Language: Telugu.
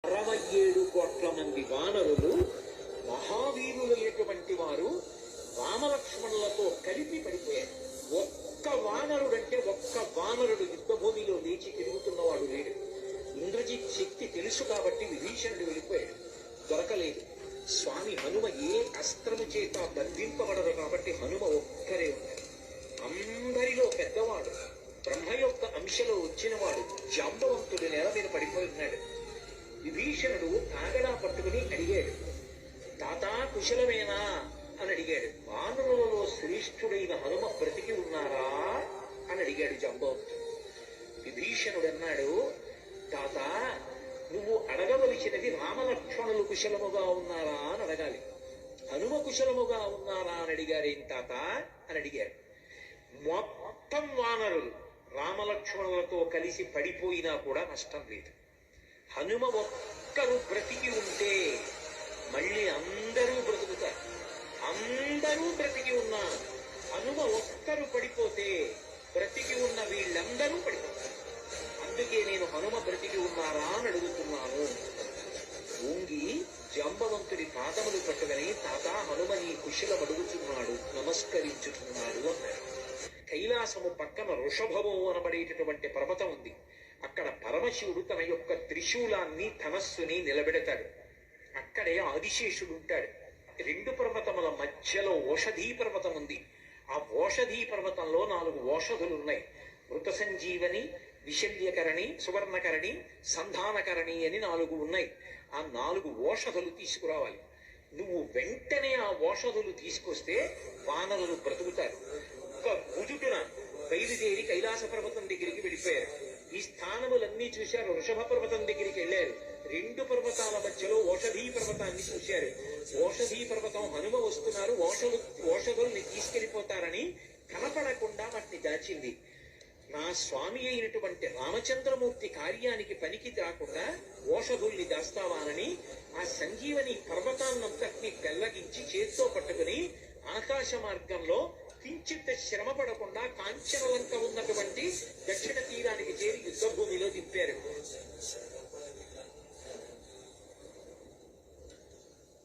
67 కోట్ల మంది వానరులు మహావీరులైనటువంటి వారు రామలక్ష్మణులతో కలిపి పడిపోయారు. ఒక్క వానరుడు యుద్ధభూమిలో లేచి తిరుగుతున్నవాడు లేడు. ఇంద్రజిత్ శక్తి తెలుసు కాబట్టి విభీషణుడు వెళ్ళిపోయాడు, దొరకలేదు. స్వామి హనుమ ఏ అస్త్రము చేత బంధింపబడరు కాబట్టి హనుమ ఒక్కరే ఉన్నారు. అందరిలో పెద్దవాడు, బ్రహ్మ యొక్క అంశలో వచ్చినవాడు జాంబవంతుడు నేల మీద పడిపోతున్నాడు. విభీషణుడు కాగడా పట్టుకుని అడిగాడు, తాతా కుశలమేనా అని అడిగాడు. వానరులలో శ్రేష్ఠుడైన హనుమ బ్రతికి ఉన్నారా అని అడిగాడు జాంబవంతుడు. విభీషణుడు అన్నాడు, తాత నువ్వు అడగవలసినది రామలక్ష్మణులు కుశలముగా ఉన్నారా అని అడగాలి. హనుమ కుశలముగా ఉన్నారా అని అడిగారేం తాత అని అడిగారు. మొత్తం వానరులు రామలక్ష్మణులతో కలిసి పడిపోయినా కూడా నష్టం లేదు. హనుమ ఒక్కరు బ్రతికి ఉంటే మళ్ళీ అందరూ బ్రతుకుతారు. అందరూ బ్రతికి ఉన్నా హనుమ ఒక్కరు పడిపోతే బ్రతికి ఉన్న వీళ్ళందరూ పడిపోతారు. అందుకే నేను హనుమ బ్రతికి ఉన్నారా అని అడుగుతున్నాను. ఊంగి జాంబవంతుడి పాదములు పట్టుకుని తాత హనుమ నీ కుశలం అడుగుతున్నాడు, నమస్కరించుతున్నాడు అన్నాడు. కైలాసము పక్కన వృషభము అనబడేటటువంటి పర్వతం ఉంది. అక్కడ పరమశివుడు తన యొక్క త్రిశూలాన్ని ధనస్సుని నిలబెడతాడు. అక్కడే ఆదిశేషుడు ఉంటాడు. 2 పర్వతముల మధ్యలో ఓషధీ పర్వతం ఉంది. ఆ ఓషధీ పర్వతంలో 4 ఓషధులున్నాయి. మృత సంజీవని, విశల్యకరణి, సువర్ణకరణి, సంధానకరణి అని 4 ఉన్నాయి. ఆ 4 ఓషధులు తీసుకురావాలి. నువ్వు వెంటనే ఆ ఓషధులు తీసుకొస్తే వానరులు బ్రతుకుతారు. ఒక గుజుటున బయలుదేరి కైలాస పర్వతం దగ్గరికి వెళ్ళిపోయారు. ఈ స్థానములన్నీ చూశారు. వృషభ పర్వతం దగ్గరికి వెళ్ళారు. 2 పర్వతాల మధ్యలో ఓషధీ పర్వతాన్ని చూశారు. ఓషధీ పర్వతం హనుమ వస్తున్నారు, ఓషధుల్ని తీసుకెళ్లిపోతారని కనపడకుండా వాటిని దాచింది. నా స్వామి అయినటువంటి రామచంద్రమూర్తి కార్యానికి పనికి రాకుండా ఓషధుల్ని దాస్తావానని ఆ సంజీవని పర్వతాన్నంతటిని పెళ్లగించి చేత్తో పట్టుకుని ఆకాశ మార్గంలో కించిత్ శ్రమ పడకుండా కాంచనలంక ఉన్నటువంటి దక్షిణ